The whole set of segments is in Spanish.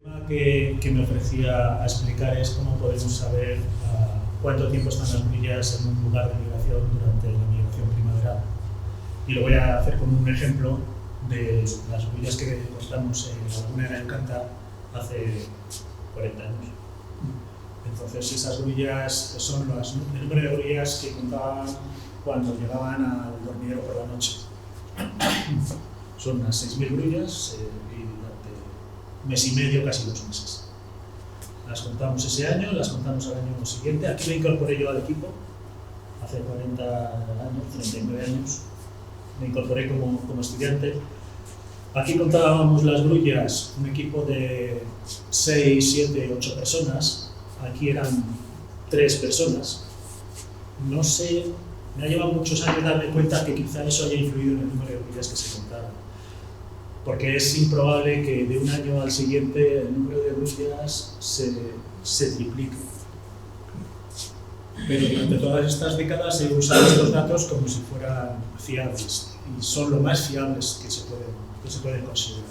Que me ofrecía a explicar es cómo podemos saber cuánto tiempo están las grillas en un lugar de migración durante la migración primaveral. Y lo voy a hacer con un ejemplo de las grillas que contamos en la Laguna de Alcántara hace 40 años. Entonces esas grillas son el número de grillas que contaban cuando llegaban al dormidero por la noche. Son unas 6.000 grillas y durante un mes y medio, casi 2 meses. Las contamos ese año, las contamos al año siguiente. Aquí me incorporé yo al equipo, hace 40 años, 39 años. Me incorporé como estudiante. Aquí contábamos las grullas, un equipo de 6, 7, 8 personas. Aquí eran 3 personas. No sé, me ha llevado muchos años darme cuenta que quizá eso haya influido en el número de grullas que se contaban. Porque es improbable que de un año al siguiente el número de grullas se triplique. Pero durante todas estas décadas he usado estos datos como si fueran fiables, y son lo más fiables que se pueden considerar.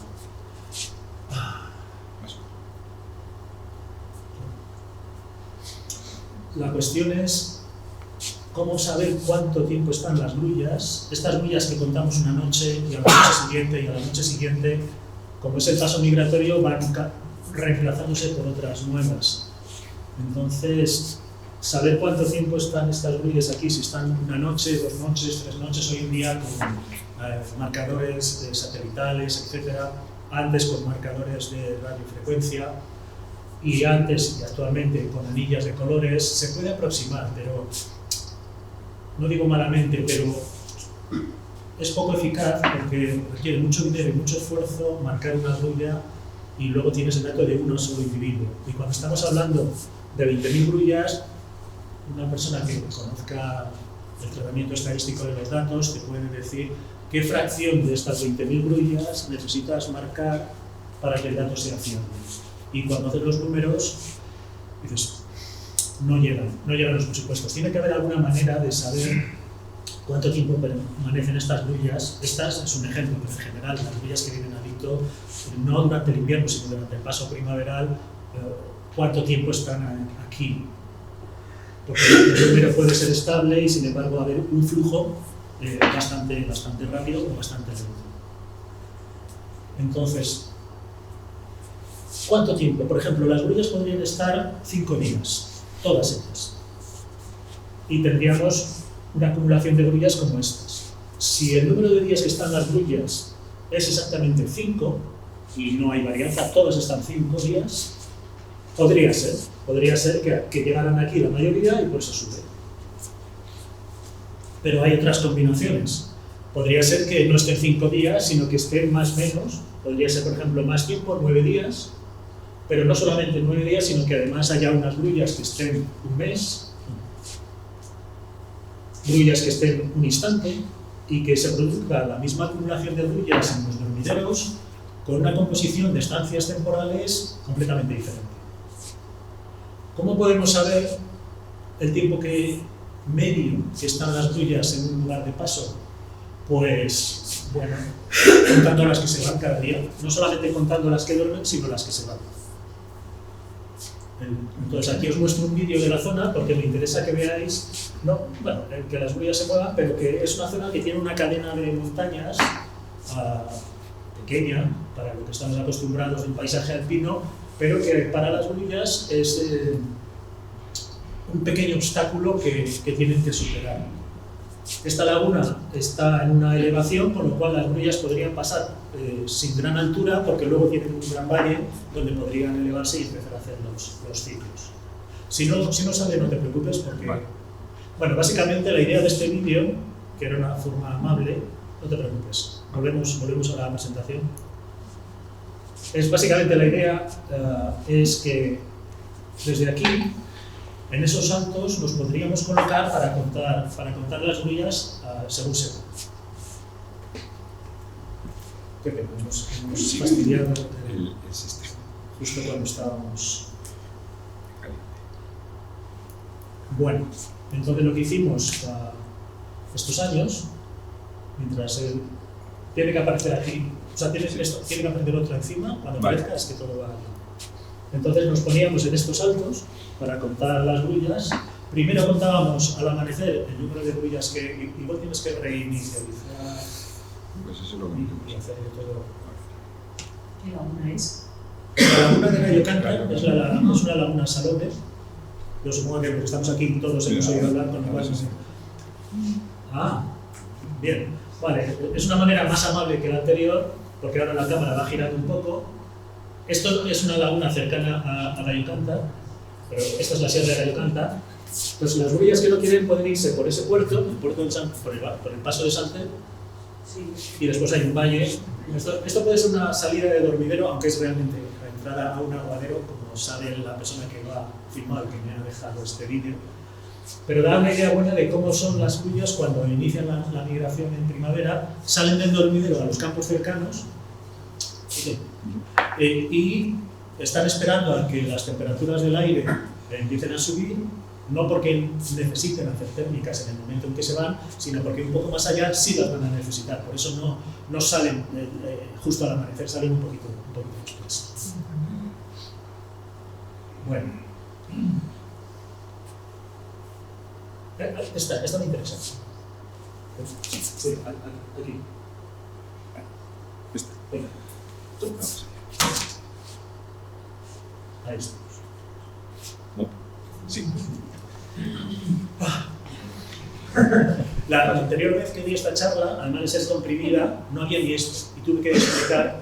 La cuestión es cómo saber cuánto tiempo están las grullas. Estas grullas que contamos una noche y a la noche siguiente y a la noche siguiente, como es el paso migratorio, van reemplazándose por otras nuevas. Entonces, saber cuánto tiempo están estas grullas aquí, si están una noche, 2 noches, 3 noches, hoy en día con marcadores satelitales, etcétera, antes con marcadores de radiofrecuencia y antes y actualmente con anillas de colores, se puede aproximar, pero no digo malamente, pero es poco eficaz porque requiere mucho dinero y mucho esfuerzo marcar una grulla y luego tienes el dato de uno solo individuo. Y cuando estamos hablando de 20.000 grullas, una persona que conozca el tratamiento estadístico de los datos te puede decir qué fracción de estas 20.000 grullas necesitas marcar para que el dato sea fiable. Y cuando haces los números, dices, no llegan los presupuestos. Tiene que haber alguna manera de saber cuánto tiempo permanecen estas grullas. Estas es un ejemplo, pero en general las grullas que vienen a Dito, no durante el invierno, sino durante el paso primaveral, cuánto tiempo están aquí. Porque el número puede ser estable y sin embargo va a haber un flujo bastante rápido o bastante lento. Entonces, ¿cuánto tiempo? Por ejemplo, las grullas podrían estar 5 días. Todas ellas. Y tendríamos una acumulación de grullas como estas. Si el número de días que están las grullas es exactamente 5, y no hay varianza, todas están 5 días, podría ser que llegaran aquí la mayoría y por eso sube. Pero hay otras combinaciones. Podría ser que no estén 5 días, sino que estén más o menos. Podría ser, por ejemplo, más tiempo, 9 días, pero no solamente 9 días, sino que además haya unas grullas que estén un mes, grullas que estén un instante, y que se produzca la misma acumulación de grullas en los dormideros con una composición de estancias temporales completamente diferente. ¿Cómo podemos saber el tiempo medio que están las grullas en un lugar de paso? Pues, bueno, contando las que se van cada día, no solamente contando las que duermen, sino las que se van. Entonces aquí os muestro un vídeo de la zona porque me interesa que veáis, que las grullas se muevan, pero que es una zona que tiene una cadena de montañas pequeña, para lo que estamos acostumbrados de un paisaje alpino, pero que para las grullas es un pequeño obstáculo que tienen que superar. Esta laguna está en una elevación, con lo cual las grullas podrían pasar sin gran altura, porque luego tienen un gran valle donde podrían elevarse y empezar a hacer los ciclos. Si no sabes, no te preocupes, porque... Bueno, básicamente la idea de este vídeo, que era una forma amable, no te preocupes, volvemos a la presentación. Básicamente la idea es que desde aquí, en esos saltos, nos podríamos colocar para contar las grullas según se va. Qué pena, hemos fastidiado el sistema justo cuando estábamos. Bueno, entonces lo que hicimos estos años, mientras tiene que aparecer aquí, o sea, tiene que aparecer otro encima, cuando aparezca es que todo va bien. Entonces nos poníamos en estos saltos para contar las grullas. Primero contábamos al amanecer el número de grullas que igual tienes que reinicializar Pues eso lo y hacer todo. ¿Qué laguna es? La laguna de Gallo Canta es una laguna salobre. Yo supongo que porque estamos aquí todos hemos oído hablar con igual. Ah, bien. Vale, es una manera más amable que la anterior, porque ahora la cámara va girando un poco. Esto es una laguna cercana a Gallo Canta, pero esta es la sierra de Gallo Canta. Entonces las grullas que no quieren pueden irse por ese puerto, el puerto de por el paso de Santel, Sí. y después hay un valle. Esto puede ser una salida de dormidero, aunque es realmente la entrada a un aguadero, como sabe la persona que va a filmar, que me ha dejado este vídeo. Pero da una idea buena de cómo son las grullas cuando inician la migración en primavera, salen del dormidero a los campos cercanos y están esperando a que las temperaturas del aire empiecen a subir, no porque necesiten hacer térmicas en el momento en que se van, sino porque un poco más allá sí las van a necesitar. Por eso no salen justo al amanecer, salen un poquito después. Bueno. Esta me interesa. Sí, aquí. Venga. ¿Tú? Ahí estamos. Sí. La anterior vez que di esta charla, además de ser comprimida, no había ni esto. Y tuve que explicar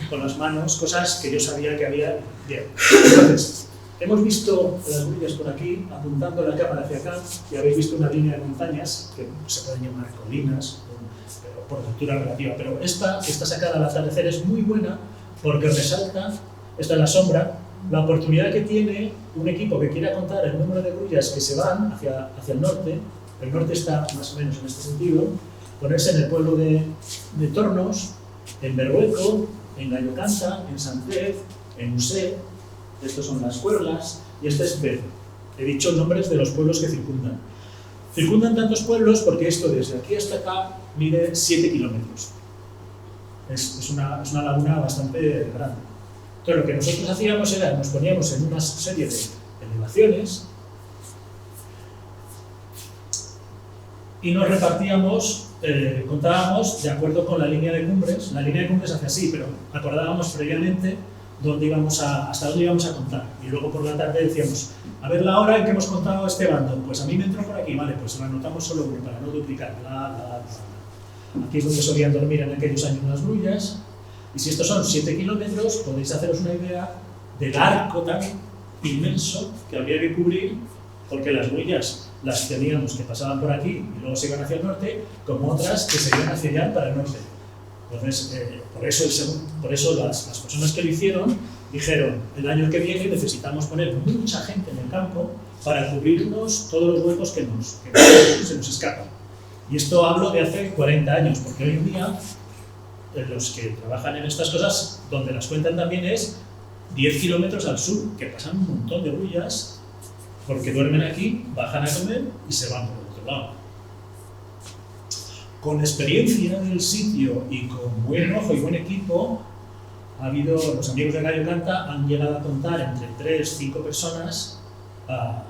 con las manos cosas que yo sabía que había. Bien. Entonces, hemos visto las grullas por aquí, apuntando la cámara hacia acá, y habéis visto una línea de montañas, que se pueden llamar colinas, pero por altura relativa. Pero esta que está sacada al atardecer es muy buena porque resalta, esta es la sombra, la oportunidad que tiene un equipo que quiera contar el número de grullas que se van hacia el norte está más o menos en este sentido, ponerse en el pueblo de Tornos, en Berrueco, en Gallo Canta, en Santrez, en Usé. Estos son las Cuerlas y este es Pedro. He dicho nombres de los pueblos que circundan. Circundan tantos pueblos porque esto desde aquí hasta acá mide 7 kilómetros. Es una laguna bastante grande. Entonces lo que nosotros hacíamos era, nos poníamos en una serie de elevaciones y nos repartíamos, contábamos de acuerdo con la línea de cumbres. La línea de cumbres hace así, pero acordábamos previamente hasta dónde íbamos a contar. Y luego por la tarde decíamos, a ver la hora en que hemos contado este bando, pues a mí me entró por aquí, vale, pues lo anotamos solo uno para no duplicar, Aquí es donde solían dormir en aquellos años las grullas. Y si estos son 7 kilómetros, podéis haceros una idea del arco tan inmenso que habría que cubrir, porque las grullas las teníamos que pasaban por aquí y luego se iban hacia el norte, como otras que se iban hacia allá para el norte. Entonces, por eso las personas que lo hicieron dijeron, el año que viene necesitamos poner mucha gente en el campo para cubrirnos todos los huecos que se nos escapan. Y esto hablo de hace 40 años, porque hoy en día los que trabajan en estas cosas, donde las cuentan también es 10 kilómetros al sur, que pasan un montón de grullas, porque duermen aquí, bajan a comer y se van por el otro lado. Con experiencia del sitio y con buen ojo y buen equipo, los amigos de Gallo Canta han llegado a contar entre 3-5 personas a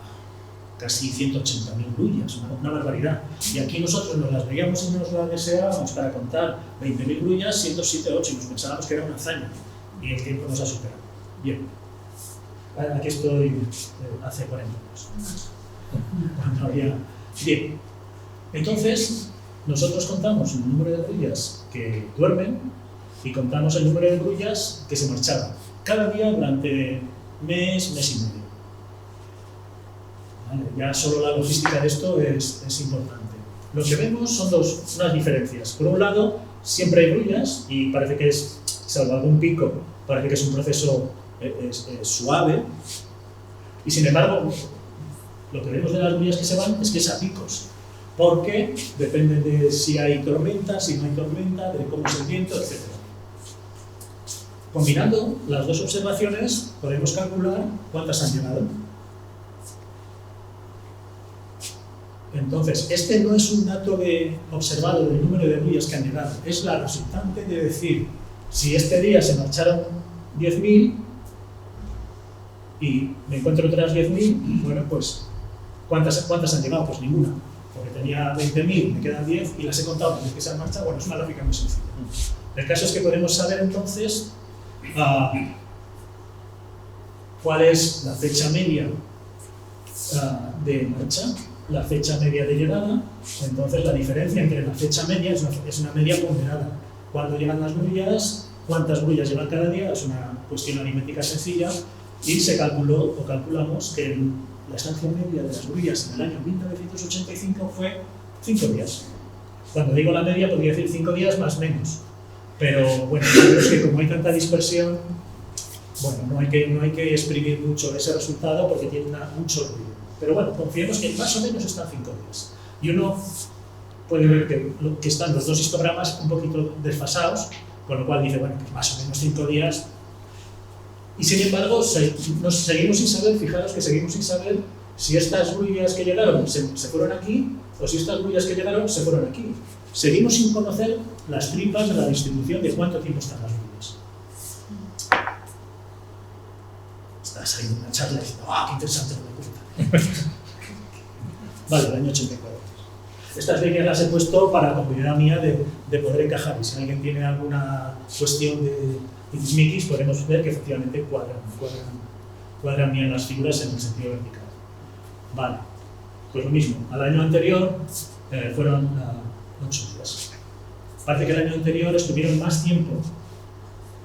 casi 180.000 grullas, una barbaridad. Y aquí nosotros nos las veíamos y nos las deseábamos para contar 20.000 grullas, 107 8, y nos pensábamos que era una hazaña. Y el tiempo nos ha superado. Bien. Aquí estoy hace 40 años. Cuando había... Bien. Entonces, nosotros contamos el número de grullas que duermen y contamos el número de grullas que se marchaban. Cada día durante mes y medio. ¿Vale? Ya solo la logística de esto es importante. Lo que vemos son unas diferencias. Por un lado, siempre hay grullas y parece que es, salvo algún pico, parece que es un proceso suave. Y sin embargo, lo que vemos de las grullas que se van es que es a picos. Porque depende de si hay tormenta, si no hay tormenta, de cómo es el viento, etc. Combinando las dos observaciones, podemos calcular cuántas han llegado. Entonces, este no es un dato observado del número de grullas que han llegado, es la resultante de decir, si este día se marcharon 10.000, y me encuentro otras 10.000, bueno, pues, ¿cuántas han llegado? Pues ninguna. Porque tenía 20.000, me quedan 10 y las he contado desde que se han marchado. Bueno, es una lógica muy sencilla. El caso es que podemos saber entonces cuál es la fecha media de marcha, la fecha media de llegada. Entonces la diferencia entre la fecha media es una media ponderada. Cuando llegan las grullas, cuántas grullas llevan cada día, es una cuestión aritmética sencilla, y se calculó o calculamos que la estancia media de las grullas en el año 1985 fue 5 días. Cuando digo la media podría decir 5 días más menos, pero bueno, es que como hay tanta dispersión, bueno, no hay que exprimir mucho ese resultado porque tiene mucho ruido. Pero bueno, confiemos que más o menos están 5 días. Y uno puede ver que están los dos histogramas un poquito desfasados, con lo cual dice, bueno, pues más o menos 5 días. Y sin embargo, nos seguimos sin saber, fijaros que seguimos sin saber si estas grullas que llegaron se fueron aquí o si estas grullas que llegaron se fueron aquí. Seguimos sin conocer las tripas de la distribución de cuánto tiempo están las grullas. Estás ahí en una charla diciendo, ¡ah, qué interesante lo que cuenta! Vale, el año 84. Estas líneas las he puesto para la comodidad mía de poder encajar. Y si alguien tiene alguna cuestión de tiquismiquis, podemos ver que efectivamente cuadran bien las figuras en el sentido vertical. Vale, pues lo mismo. Al año anterior fueron 8 días. Parece que el año anterior estuvieron más tiempo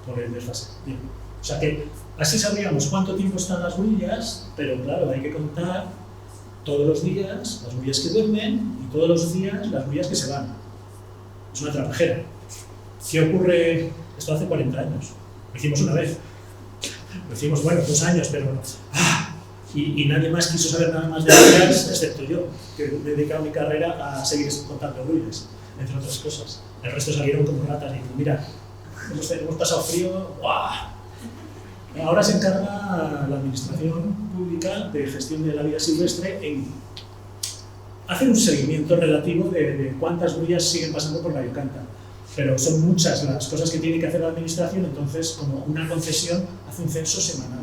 por el desfase. Bien. O sea que así sabríamos cuánto tiempo están las grullas, pero claro, hay que contar todos los días las grullas que duermen y todos los días las grullas que se van. Es una trabajera. ¿Qué ocurre? Esto hace 40 años. Lo hicimos una vez. Lo hicimos, bueno, 2 años, pero... Y nadie más quiso saber nada más de grullas, excepto yo, que me he dedicado mi carrera a seguir contando grullas, entre otras cosas. El resto salieron como ratas y dicen, mira, hemos pasado frío, ¡guau! Ahora se encarga la Administración Pública de Gestión de la Vida Silvestre en hacer un seguimiento relativo de cuántas grullas siguen pasando por la Yocanta. Pero son muchas las cosas que tiene que hacer la Administración, entonces, como una concesión, hace un censo semanal.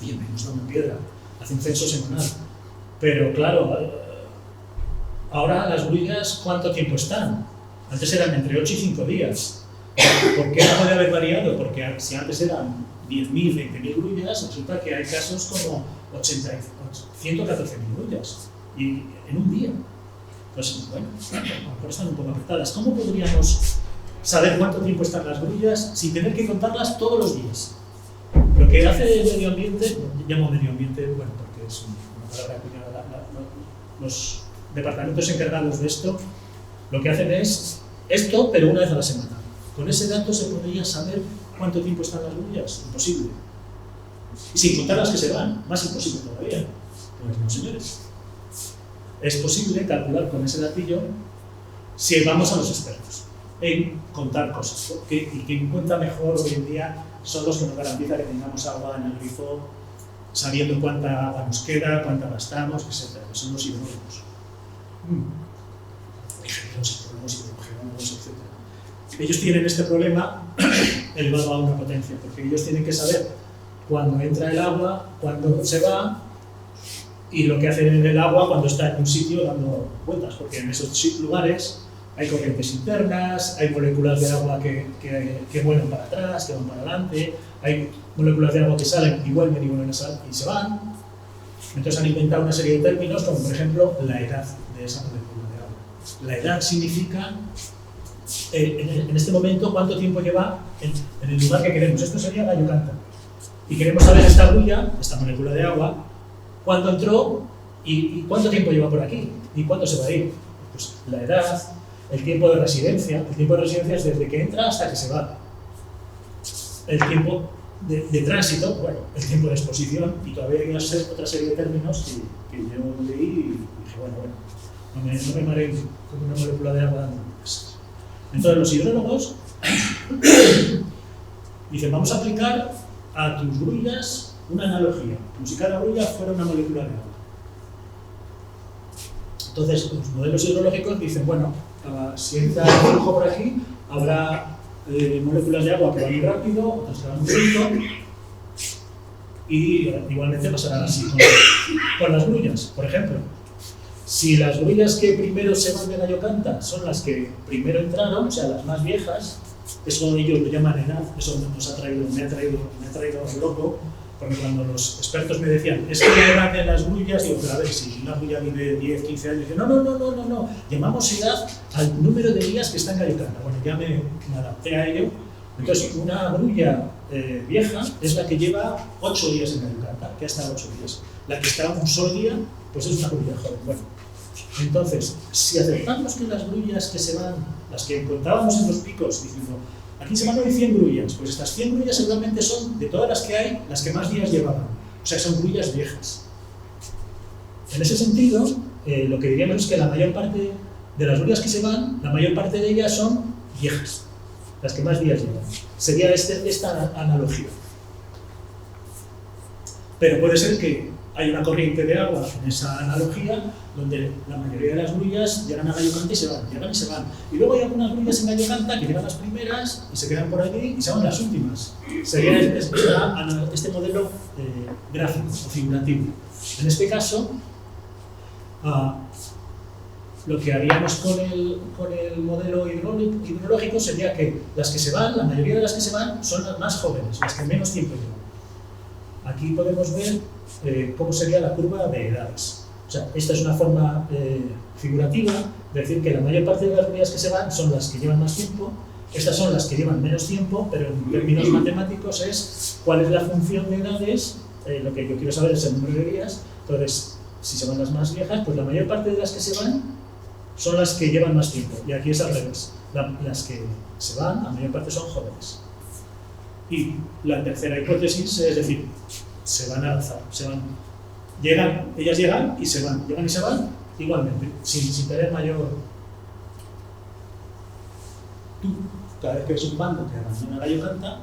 Oye, me gusta una piedra, hace un censo semanal. Pero claro, ahora las grullas, ¿cuánto tiempo están? Antes eran entre 8 y 5 días. ¿Por qué no puede haber variado? Porque si antes eran 10.000, 20.000 grullas, resulta que hay casos como 114.000 grullas. Y en un día. Pues bueno, a lo mejor están un poco apretadas. ¿Cómo podríamos saber cuánto tiempo están las grullas sin tener que contarlas todos los días? Lo que hace el medio ambiente, llamo medio ambiente, bueno, porque es una palabra acuñada, los departamentos encargados de esto, lo que hacen es esto, pero una vez a la semana. Con ese dato se podría saber cuánto tiempo están las grullas. Imposible. Y sin contar las que se van, más imposible todavía. Pues no, señores. Es posible calcular con ese datillo si vamos a los expertos en contar cosas. Y quien cuenta mejor hoy en día son los que nos garantizan que tengamos agua en el grifo, sabiendo cuánta agua nos queda, cuánta gastamos, etc. Son los hidrólogos. Ingenieros, hidrólogos, hidrogeólogos, etc. Ellos tienen este problema elevado a una potencia, porque ellos tienen que saber cuándo entra el agua, cuándo se va, y lo que hacen en el agua cuando está en un sitio dando vueltas, porque en esos lugares hay corrientes internas, hay moléculas de agua que vuelan para atrás, que van para adelante, hay moléculas de agua que salen y vuelven y se van. Entonces han inventado una serie de términos, como por ejemplo la edad de esa molécula de agua. La edad significa, en este momento, cuánto tiempo lleva en el lugar que queremos. Esto sería la Yocanta. Y queremos saber esta grulla, esta molécula de agua, cuándo entró y cuánto tiempo lleva por aquí y cuándo se va a ir. Pues la edad, el tiempo de residencia. El tiempo de residencia es desde que entra hasta que se va. El tiempo de tránsito, bueno, el tiempo de exposición, y todavía hay otra serie de términos que yo leí y dije, bueno, no me mareo con una molécula de agua dando vueltas. Entonces los hidrólogos dicen, vamos a aplicar a tus grullas una analogía, como si cada grulla fuera una molécula de agua. Entonces los modelos hidrológicos dicen, bueno, si entra el flujo por aquí, habrá moléculas de agua que van muy rápido, otras que van muy lento, Y igualmente pasará así con las grullas, por ejemplo. Si las grullas que primero se van de Gallocanta son las que primero entraron, o sea, las más viejas, eso ellos lo llaman edad, eso me ha traído loco, porque cuando los expertos me decían, es que la edad de las grullas, digo, pero a ver, si una grulla vive 10, 15 años, digo, no, llamamos edad al número de días que está en Gallocanta. Bueno, ya me adapté a ello. Entonces, una grulla vieja es la que lleva 8 días en Gallocanta, que ha estado 8 días. La que está un solo día, pues es una grulla joven. Bueno, entonces, si aceptamos que las grullas que se van, las que contábamos en los picos, diciendo, aquí se van hoy 100 grullas, pues estas 100 grullas seguramente son, de todas las que hay, las que más días llevaban. O sea, son grullas viejas. En ese sentido, lo que diríamos es que la mayor parte de las grullas que se van, la mayor parte de ellas son viejas, las que más días llevan. Sería esta analogía. Pero puede ser que hay una corriente de agua en esa analogía donde la mayoría de las grullas llegan a Gallocanta y se van, llegan y se van. Y luego hay algunas grullas en Gallocanta que llegan las primeras y se quedan por allí y se van las últimas. Sería este modelo gráfico o figurativo. En este caso, lo que haríamos con el modelo hidrológico sería que las que se van, la mayoría de las que se van, son las más jóvenes, las que menos tiempo llevan. Aquí podemos ver cómo sería la curva de edades. O sea, esta es una forma figurativa de decir que la mayor parte de las grullas que se van son las que llevan más tiempo, estas son las que llevan menos tiempo, pero en términos matemáticos es cuál es la función de edades, lo que yo quiero saber es el número de días. Entonces, si se van las más viejas, pues la mayor parte de las que se van son las que llevan más tiempo, y aquí es al revés, las que se van, la mayor parte son jóvenes. Y la tercera hipótesis es decir, se van al azar, ellas llegan y se van igualmente, sin tener mayor... Tú, cada vez que ves un bando que abandona Gallocanta,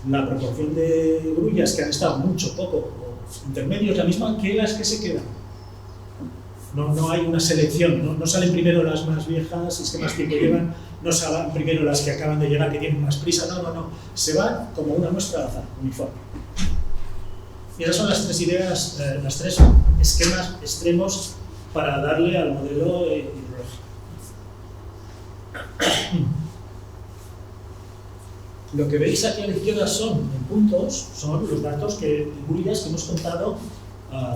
la proporción de grullas que han estado mucho, poco o intermedio es la misma que las que se quedan. No hay una selección, no salen primero las más viejas, es que más tiempo llevan, no salen primero las que acaban de llegar, que tienen más prisa, no. Se van como una muestra al azar, uniforme. Y esas son las tres ideas, las tres esquemas extremos para darle al modelo hidrológico. Lo que veis aquí a la izquierda son, en puntos, son los datos de grullas que hemos contado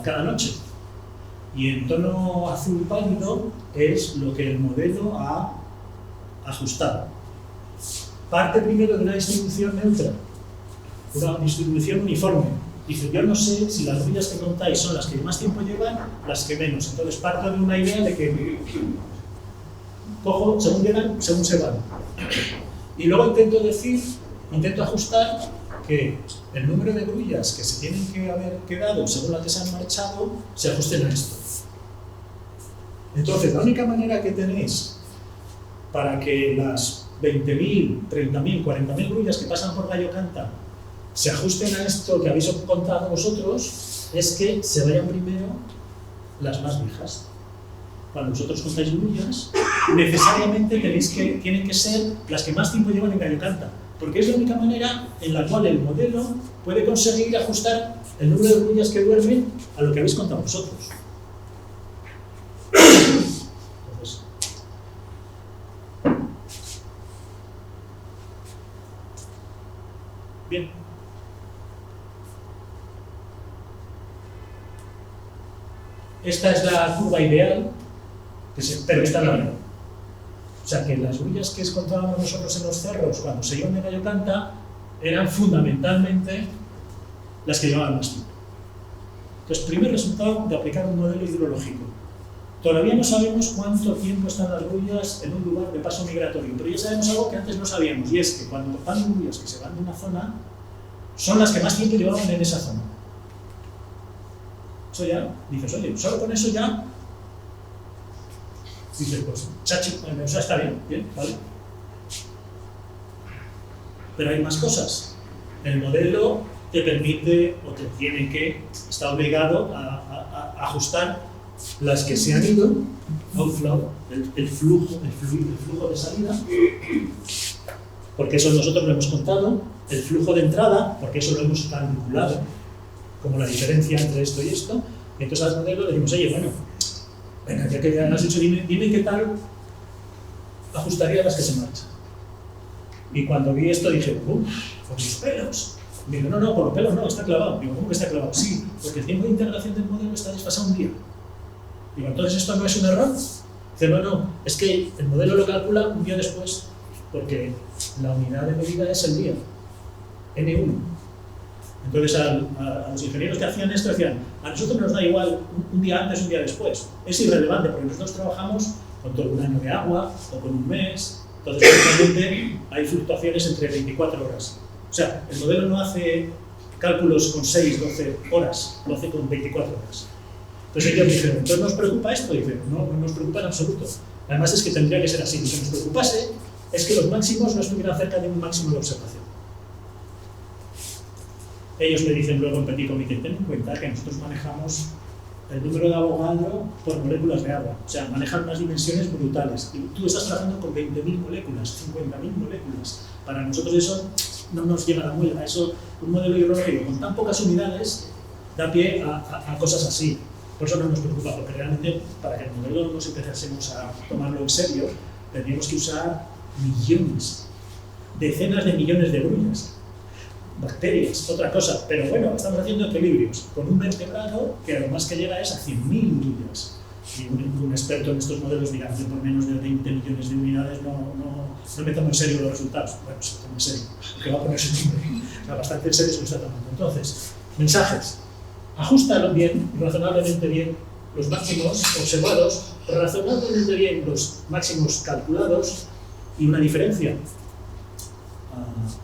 cada noche. Y en tono azul pálido es lo que el modelo ha ajustado. Parte primero de una distribución neutra, una distribución uniforme. Dice, yo no sé si las grullas que contáis son las que más tiempo llevan, las que menos. Entonces parto de una idea de que cojo según llegan, según se van. Y luego intento ajustar que el número de grullas que se tienen que haber quedado según las que se han marchado se ajusten a esto. Entonces, la única manera que tenéis para que las 20.000, 30.000, 40.000 grullas que pasan por Gallocanta se ajusten a esto que habéis contado vosotros es que se vayan primero las más viejas. Cuando vosotros contáis grullas, necesariamente tienen que ser las que más tiempo llevan en Gallocanta, porque es la única manera en la cual el modelo puede conseguir ajustar el número de grullas que duermen a lo que habéis contado vosotros. Entonces, bien. Esta es la curva ideal, pero esta no. O sea que las grullas que contábamos nosotros en los cerros cuando se iban de Gallocanta eran fundamentalmente las que llevaban más tiempo. Entonces, primer resultado de aplicar un modelo hidrológico. Todavía no sabemos cuánto tiempo están las grullas en un lugar de paso migratorio, pero ya sabemos algo que antes no sabíamos, y es que cuando van grullas que se van de una zona, son las que más tiempo llevaban en esa zona. Eso ya, dices, oye, solo con eso ya, dices, pues, chachi, o sea, está bien, ¿vale? Pero hay más cosas. El modelo te permite, o te tiene que, está obligado a ajustar las que se han ido, outflow, el flujo de salida, porque eso nosotros lo hemos contado, el flujo de entrada, porque eso lo hemos calculado, como la diferencia entre esto y esto, y entonces al modelo le decimos, oye, bueno, venga, ya que ya lo has hecho, dime qué tal ajustaría las que se marchan. Y cuando vi esto dije, por los pelos. Digo, no, por los pelos no, está clavado. Digo, ¿cómo que está clavado? Sí, porque el tiempo de integración del modelo está desfasado un día. Digo, ¿entonces esto no es un error? Dice, no, es que el modelo lo calcula un día después, porque la unidad de medida es el día, N1. Entonces a los ingenieros que hacían esto decían, a nosotros nos da igual un día antes, un día después. Es irrelevante, porque nosotros trabajamos con todo un año de agua o con un mes. Entonces, normalmente hay fluctuaciones entre 24 horas. O sea, el modelo no hace cálculos con 6, 12 horas, lo hace con 24 horas. Entonces ellos dijeron, ¿entonces nos preocupa esto? Y dicen, no nos preocupa en absoluto. Además es que tendría que ser así. Lo que nos preocupase es que los máximos no estuvieran cerca de un máximo de observación. Ellos me dicen luego en Petit Comité, ten en cuenta que nosotros manejamos el número de Avogadro por moléculas de agua. O sea, manejan unas dimensiones brutales. Y tú estás trabajando con 20.000 moléculas, 50.000 moléculas. Para nosotros eso no nos llega a la muela. Eso, un modelo hidrológico con tan pocas unidades da pie a cosas así. Por eso no nos preocupa, porque realmente para que el modelo nos empecemos a tomarlo en serio, tendríamos que usar millones, decenas de millones de grullas. Bacterias, otra cosa, pero bueno, estamos haciendo equilibrios con un vertebrado que además que llega es a 100.000 grullas. Y un experto en estos modelos dirá que por menos de 20 millones de unidades no me tomo en serio los resultados. Bueno, se toma en serio, porque va a poner su nombre. O sea, bastante en serio se lo está tomando. Entonces, mensajes. Ajústalo bien, razonablemente bien, los máximos observados, razonablemente bien los máximos calculados y una diferencia.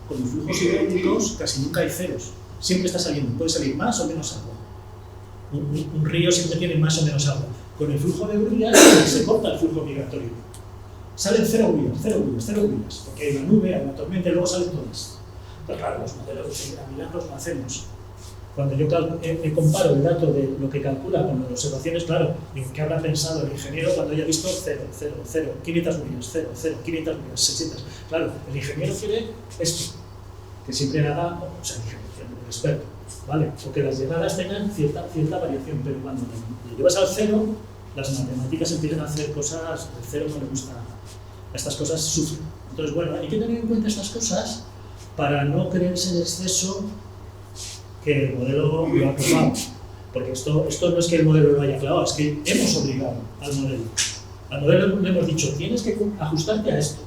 Con los flujos hidráulicos casi nunca hay ceros, siempre está saliendo, puede salir más o menos agua. Un río siempre tiene más o menos agua. Con el flujo de grullas se corta el flujo migratorio. Salen cero grullas, porque hay una nube, hay una tormenta y luego salen todas. Pero claro, los modelos de milagros lo hacemos. Cuando yo comparo el dato de lo que calcula con las observaciones, claro, digo, ¿qué habrá pensado el ingeniero cuando haya visto 0, 500 millas, 0, 500 millas, 600? Claro, el ingeniero quiere esto, que siempre haga, o sea, el experto, ¿vale? O que las llegadas tengan cierta variación, pero cuando le llevas al 0, las matemáticas empiezan a hacer cosas, el 0 no le gusta, estas cosas sufren. Entonces, bueno, hay que tener en cuenta estas cosas para no creerse en exceso que el modelo lo ha clavado, porque esto no es que el modelo lo haya clavado, es que hemos obligado al modelo. Al modelo le hemos dicho, tienes que ajustarte a esto.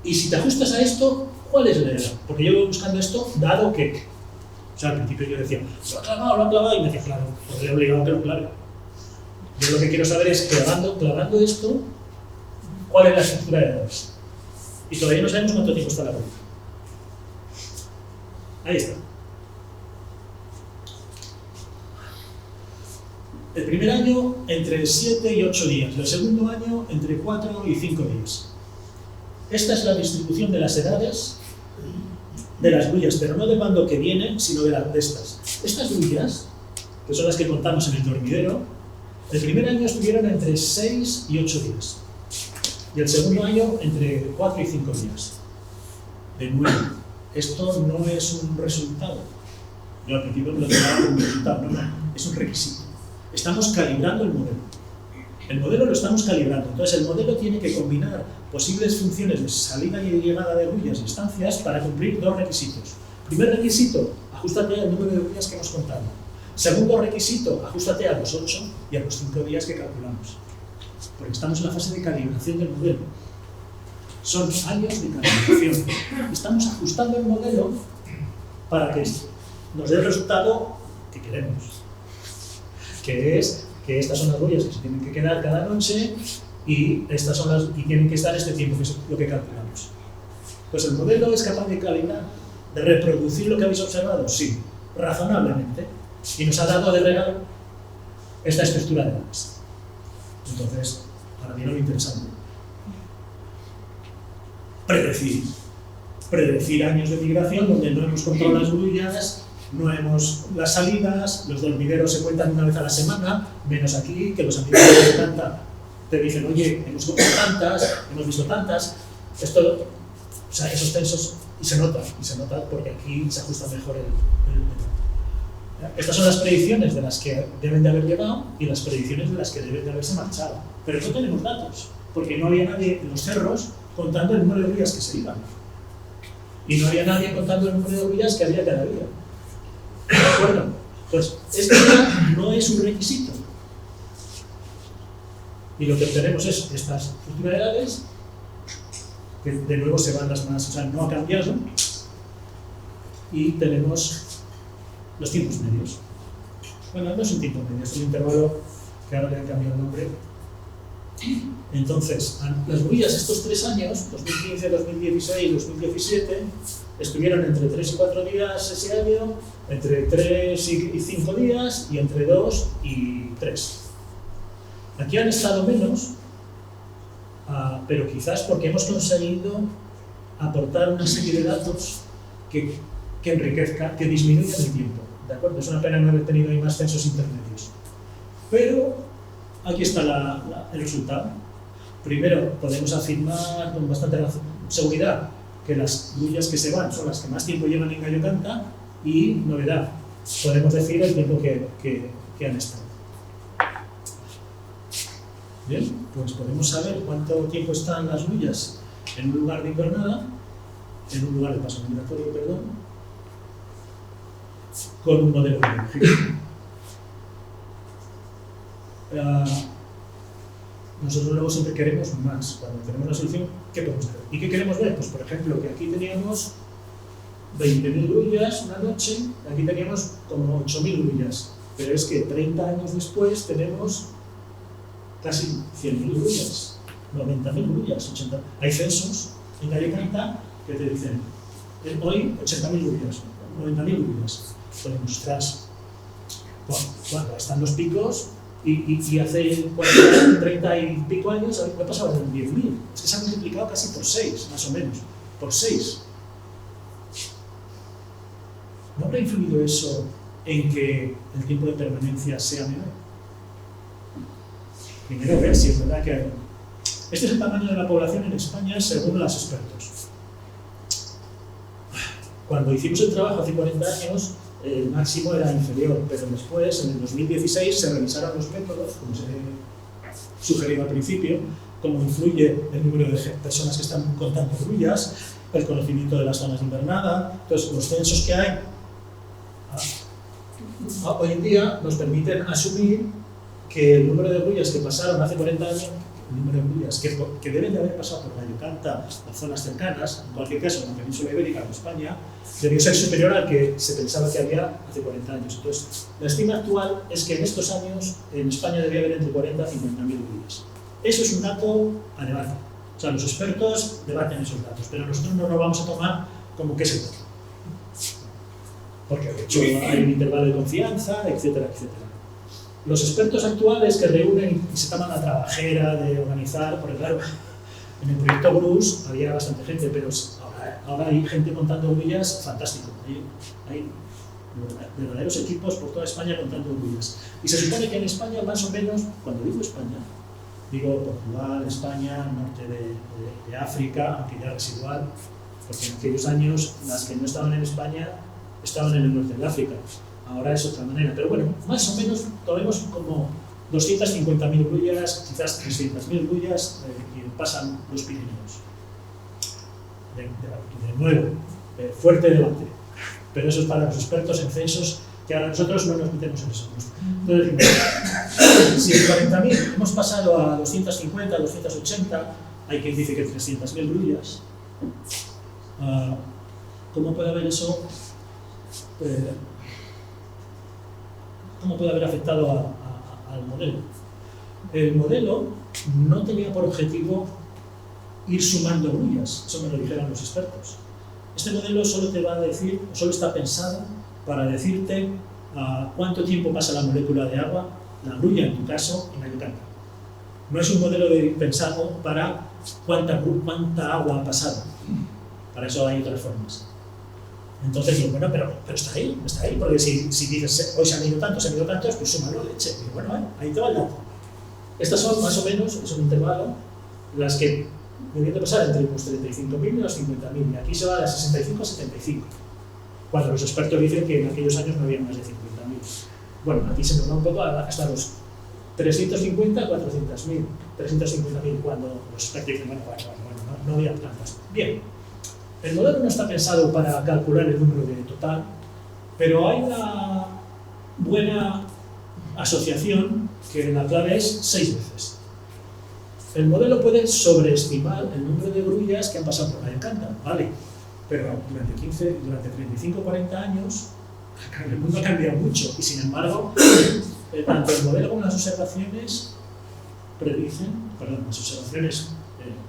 Y si te ajustas a esto, ¿cuál es el error? Porque yo voy buscando esto, dado que... O sea, al principio yo decía, lo ha clavado, y me decía, claro, pues le he obligado a que lo clave. Yo lo que quiero saber es, clavando esto, ¿cuál es la estructura de errores? Y todavía no sabemos cuánto tiempo está la rueda. Ahí está. El primer año entre 7 y 8 días, el segundo año entre 4 y 5 días. Esta es la distribución de las edades de las grullas, pero no del bando que viene, sino de estas. Estas grullas, que son las que contamos en el dormidero, el primer año estuvieron entre 6 y 8 días. Y el segundo año entre 4 y 5 días. De nuevo, esto no es un resultado. Yo al principio me lo tomaba como un resultado, no, es un requisito. Estamos calibrando el modelo. El modelo lo estamos calibrando. Entonces, el modelo tiene que combinar posibles funciones de salida y llegada de grullas y estancias para cumplir dos requisitos. Primer requisito, ajustate al número de grullas que hemos contado. Segundo requisito, ajustate a los 8 y a los 5 días que calculamos. Porque estamos en la fase de calibración del modelo. Son años de calibración. Estamos ajustando el modelo para que nos dé el resultado que queremos. Que es que estas son las grullas que se tienen que quedar cada noche y estas son las y tienen que estar este tiempo, que es lo que calculamos. Pues el modelo es capaz de calibrar, de reproducir lo que habéis observado, sí, razonablemente, y nos ha dado de regalo esta estructura de datos. Entonces, para mí lo interesante. Predecir años de migración donde no hemos controlado las grullas, no hemos las salidas, los dormideros se cuentan una vez a la semana, menos aquí, que los amigos de Canta te dicen, oye, hemos contado tantas, hemos visto tantas, esto, o sea, esos tensos, y se nota porque aquí se ajusta mejor el método. Estas son las predicciones de las que deben de haber llegado y las predicciones de las que deben de haberse marchado. Pero no tenemos datos, porque no había nadie en los cerros contando el número de grullas que se iban. Y no había nadie contando el número de grullas que había cada día. ¿De acuerdo? Entonces, esto ya no es un requisito. Y lo que obtenemos es estas funcionalidades, que de nuevo se van las más, o sea, no ha cambiado, y tenemos los tiempos medios. Bueno, no es un tiempo medio, es un intervalo que ahora le han cambiado el nombre. Entonces, las grullas estos 3 años, 2015, 2016, 2017, estuvieron entre 3 y 4 días ese año, entre 3 y 5 días y entre 2 y 3. Aquí han estado menos, pero quizás porque hemos conseguido aportar una serie de datos que enriquezca, que disminuyan el tiempo. ¿De acuerdo? Es una pena no haber tenido ahí más censos intermedios. Pero aquí está el resultado. Primero, podemos afirmar con bastante seguridad que las grullas que se van son las que más tiempo llevan en Gallo Canta y, novedad, podemos decir el tiempo que han estado. Bien, pues podemos saber cuánto tiempo están las grullas en un lugar de invernada, en un lugar de paso migratorio, perdón, con un modelo biológico. Nosotros luego siempre queremos más. Cuando tenemos la solución, ¿qué podemos hacer? ¿Y qué queremos ver? Pues por ejemplo, que aquí teníamos 20.000 grullas una noche, aquí teníamos como 8.000 grullas, pero es que 30 años después tenemos casi 100.000 grullas, 90.000 grullas, 80. Hay censos en Gallo Canta que te dicen, hoy 80.000 grullas, 90.000 grullas. Pues ostras, bueno, están los picos y hace 40, 30 y pico años ha pasado de 10.000. Es que se ha multiplicado casi por 6, más o menos, por 6. ¿No habrá influido eso en que el tiempo de permanencia sea menor? Primero ver si es verdad que este es el tamaño de la población en España según los expertos. Cuando hicimos el trabajo hace 40 años, el máximo era inferior, pero después, en el 2016, se revisaron los métodos, como se sugerido al principio, cómo influye el número de personas que están contando grullas, el conocimiento de las zonas de invernada. Entonces, los censos que hay hoy en día nos permiten asumir que el número de grullas que pasaron hace 40 años, el número de grullas que deben de haber pasado por Gallo Canta o zonas cercanas, en cualquier caso en la península ibérica o en España, debió ser superior al que se pensaba que había hace 40 años. Entonces, la estima actual es que en estos años en España debía haber entre 40 y 50.000 grullas. Eso es un dato a debate. O sea, los expertos debaten esos datos, pero nosotros no lo vamos a tomar como que es el dato. Porque de hecho hay un intervalo de confianza, etcétera, etcétera. Los expertos actuales que reúnen y se toman la trabajera de organizar, porque claro, en el proyecto Bruce había bastante gente, pero ahora hay gente contando grullas, fantástico. Hay verdaderos equipos por toda España contando grullas. Y se supone que en España, más o menos, cuando digo España, digo Portugal, España, norte de África, aunque ya residual, porque en aquellos años las que no estaban en España estaban en el norte de África. Ahora es otra manera, pero bueno, más o menos tomemos como 250.000 grullas, quizás 300.000 grullas que pasan los Pirineos. De nuevo, fuerte debate, pero eso es para los expertos en censos, que ahora nosotros no nos metemos en eso. Entonces, si en 40.000 hemos pasado a 250, 280, hay quien dice que 300.000 grullas, ¿cómo puede haber eso? ¿Cómo puede haber afectado al modelo? El modelo no tenía por objetivo ir sumando grullas, eso me lo dijeron los expertos. Este modelo solo te va a decir, solo está pensado para decirte cuánto tiempo pasa la molécula de agua, la grulla en tu caso, en Gallo Canta. No es un modelo pensado para cuánta agua ha pasado. Para eso hay otras formas. Entonces digo, bueno, pero está ahí, porque si dices, hoy se han ido tantos, pues súmalo, leche. Y bueno, ahí te va el dato. Estas son más o menos, es un intervalo, las que debían de pasar entre los 35.000 y los 50.000, y aquí se va de 65 a 75, cuando los expertos dicen que en aquellos años no había más de 50.000. Bueno, aquí se nos va un poco hasta los 350 a 400.000, 350.000 cuando los expertos dicen, bueno, no había tantas. Bien, el modelo no está pensado para calcular el número de total, pero hay una buena asociación que la clave es 6 veces. El modelo puede sobreestimar el número de grullas que han pasado por la Encantan, ¿vale? Pero durante 35 o 40 años el mundo ha cambiado mucho y sin embargo tanto el modelo como las observaciones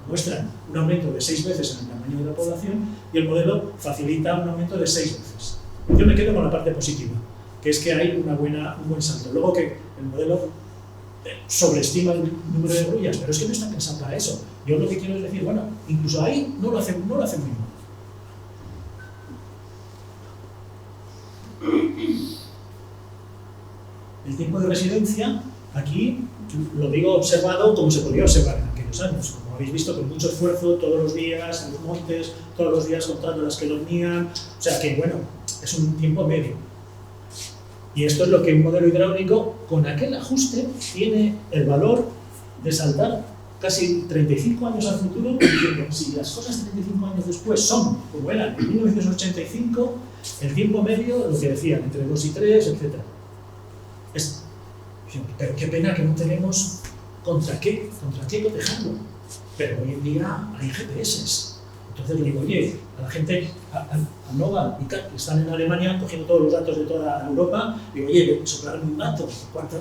muestran un aumento de 6 veces en el tamaño de la población y el modelo facilita un aumento de 6 veces. Yo me quedo con la parte positiva, que es que hay un buen salto. Luego que el modelo sobreestima el número de grullas, pero es que no está pensado para eso. Yo lo que quiero es decir, bueno, incluso ahí no lo hace muy mal. El tiempo de residencia, aquí lo digo observado como se podía observar en aquellos años. Como habéis visto, con mucho esfuerzo, todos los días, en los montes, todos los días contando las que dormían. O sea que, bueno, es un tiempo medio. Y esto es lo que un modelo hidráulico, con aquel ajuste, tiene el valor de saltar casi 35 años al futuro, diciendo, si las cosas 35 años después son como eran en 1985, el tiempo medio, lo que decían, entre 2 y 3, etc. Pero qué pena que no tenemos contra qué cotejarlo. Pero hoy en día hay GPS. Entonces le digo, oye, a la gente, a Nova y Kat, que están en Alemania cogiendo todos los datos de toda Europa, digo, oye, soplarme un dato, ¿cuánto?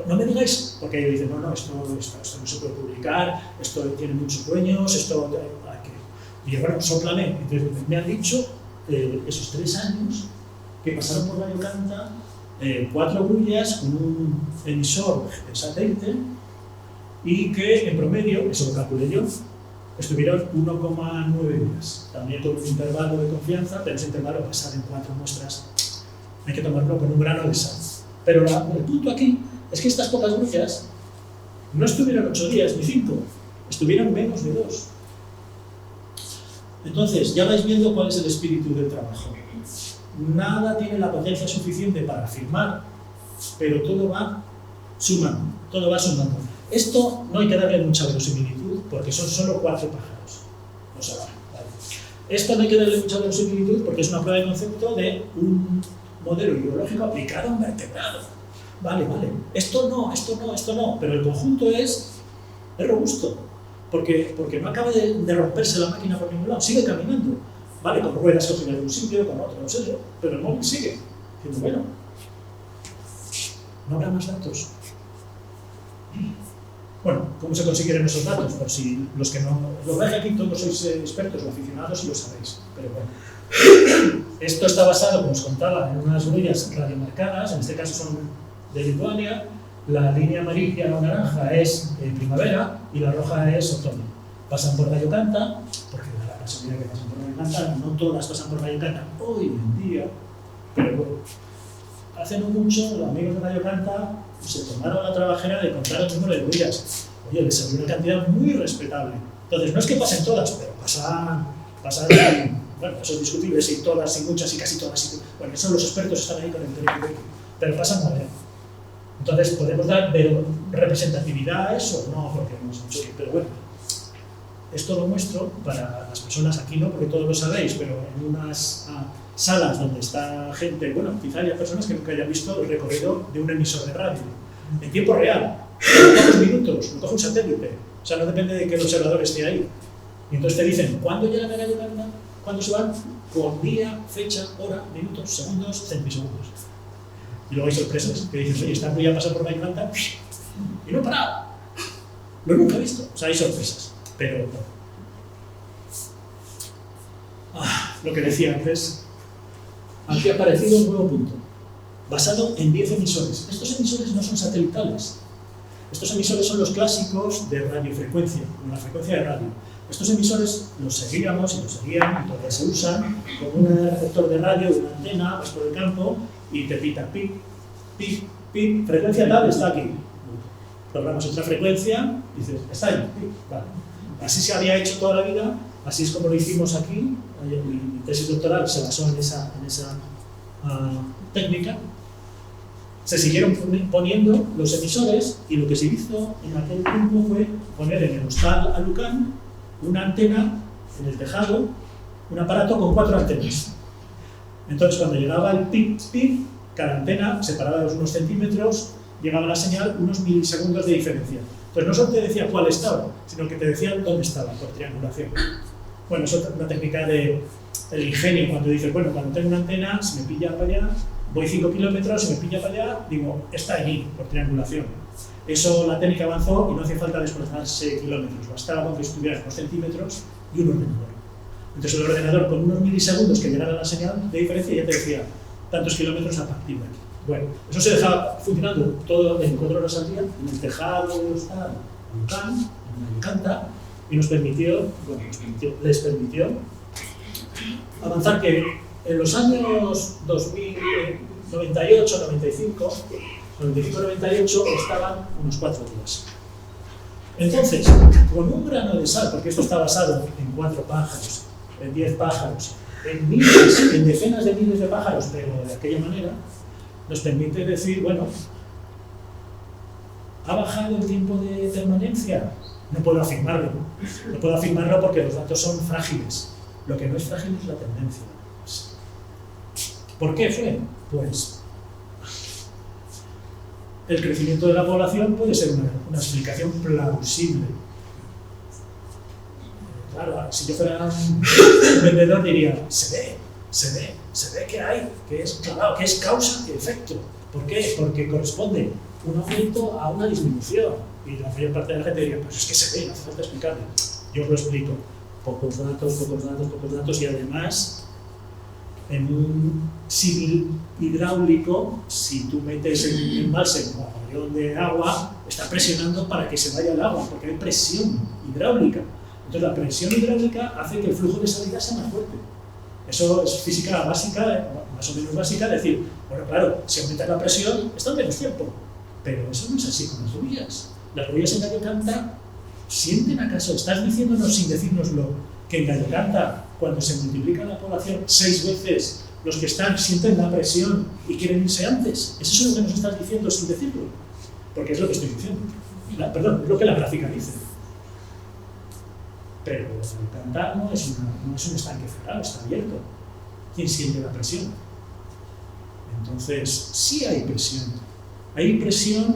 No me digáis, porque ellos dicen, no, esto no se puede publicar, esto tiene muchos dueños, esto hay que... Y yo, bueno, sóplame. Entonces me han dicho, esos 3 años, que pasaron por Radio Canta 4 grullas con un emisor de satélite y que en promedio, eso lo calculé yo, estuvieron 1,9 días, también con un intervalo de confianza, pero ese intervalo basado en 4 muestras hay que tomarlo con un grano de sal. Pero el punto aquí es que estas pocas grullas no estuvieron 8 días ni 5, estuvieron menos de 2. Entonces, ya vais viendo cuál es el espíritu del trabajo. Nada tiene la potencia suficiente para afirmar, pero todo va sumando, Esto no hay que darle mucha verosimilitud, porque son solo 4 pájaros. No se va, ¿vale? Esto no hay que darle mucha verosimilitud porque es una prueba de concepto de un modelo hidrológico aplicado a un vertebrado. Vale. Esto no, pero el conjunto es robusto, porque no acaba de romperse la máquina por ningún lado, sigue caminando. Vale, con ruedas que giran de un sitio, con otro, no sé yo, pero el móvil sigue. Diciendo, bueno, ¿no habrá más datos? Bueno, ¿cómo se consiguieron esos datos? Por si los que no... Lo veis aquí, todos sois expertos o aficionados y lo sabéis. Pero bueno, esto está basado, como os contaba, en unas grullas radiomarcadas, en este caso son de Lituania. La línea amarilla o naranja es primavera y la roja es otoño. Pasan por Radio Canta, porque da la casualidad que pasan por Radio Canta, no todas pasan por Radio Canta hoy en día, pero bueno, hace no mucho los amigos de Radio Canta se tomaron la trabajera de contar el número de grullas. Oye, les salió una cantidad muy respetable. Entonces, no es que pasen todas, pero pasan bueno, eso es discutible, si todas, si muchas, si casi todas, bueno, eso los expertos están ahí con el teléfono, pero pasan muy bien. Entonces, ¿podemos dar representatividad a eso? No, porque no es mucho, pero bueno. Esto lo muestro para las personas aquí, no porque todos lo sabéis, pero en unas salas donde está gente, bueno, quizá haya personas que nunca hayan visto el recorrido de un emisor de radio, en tiempo real, en pocos minutos, lo coge un satélite, o sea, no depende de que el observador esté ahí. Y entonces te dicen, ¿cuándo llegan a Radio Canta? ¿Cuándo se van? Con día, fecha, hora, minutos, segundos, centisegundos. Y luego hay sorpresas, que dicen, oye, esta grulla pasa por Radio Canta y no he parado. Lo nunca he visto, o sea, hay sorpresas. Pero lo que decía antes, aquí ha aparecido un nuevo punto, basado en 10 emisores. Estos emisores no son satelitales. Estos emisores son los clásicos de radiofrecuencia, con la frecuencia de radio. Estos emisores los seguíamos y los seguían y todavía se usan con un receptor de radio, una antena, vas por el campo y te pita pip, pip, pip, frecuencia tal, está aquí. Programas otra frecuencia y dices, está ahí, pip, vale. Así se había hecho toda la vida, así es como lo hicimos aquí. Mi tesis doctoral se basó en esa técnica. Se siguieron poniendo los emisores y lo que se hizo en aquel tiempo fue poner en el hostal Alucán una antena en el tejado, un aparato con 4 antenas. Entonces, cuando llegaba el pip, cada antena, separada de unos centímetros, llegaba la señal unos milisegundos de diferencia. Entonces, no solo te decía cuál estaba, sino que te decía dónde estaba, por triangulación. Bueno, eso es una técnica del ingenio, cuando dices, bueno, cuando tengo una antena, si me pilla para allá, voy 5 kilómetros, si me pilla para allá, digo, está allí, por triangulación. Eso, la técnica avanzó y no hacía falta desplazarse kilómetros, bastaba con que estuvieran unos centímetros y un ordenador. Entonces el ordenador, con unos milisegundos que llegara la señal de diferencia, ya te decía tantos kilómetros a partir de aquí. Bueno, eso se dejaba funcionando todo 24 horas al día, en el tejado, está Alucán, en Alicanta, y les permitió avanzar que en los años 2098, 95-98 estaban unos 4 días. Entonces, con un grano de sal, porque esto está basado en 4 pájaros, en 10 pájaros, en miles, en decenas de miles de pájaros, pero de aquella manera, nos permite decir, bueno, ¿ha bajado el tiempo de permanencia? No puedo afirmarlo. No puedo afirmarlo porque los datos son frágiles. Lo que no es frágil es la tendencia. ¿Por qué fue? Pues el crecimiento de la población puede ser una explicación plausible. Claro, si yo fuera un vendedor diría, se ve que hay, que es, claro, que es causa y efecto. ¿Por qué? Porque corresponde un aumento a una disminución. Y la mayor parte de la gente diría, pues es que se ve, no hace falta explicarlo. Yo os lo explico. Pocos datos y además en un símil hidráulico, si tú metes en un embalse un botellón de agua, está presionando para que se vaya el agua, porque hay presión hidráulica. Entonces la presión hidráulica hace que el flujo de salida sea más fuerte. Eso es física básica, más o menos básica, decir, bueno, claro, si aumentas la presión, está menos tiempo. Pero eso no es así con las lluvias. Las lluvias en Gallo-Canta, ¿sienten acaso? ¿Estás diciéndonos sin decírnoslo que en Gallo-Canta, cuando se multiplica la población 6 veces, los que están sienten la presión y quieren irse antes? ¿Es eso lo que nos estás diciendo sin decirlo? Porque es lo que estoy diciendo. Perdón, es lo que la gráfica dice. Pero Gallo-Canta no es un estanque cerrado, está abierto. ¿Quién siente la presión? Entonces, sí hay presión. Hay presión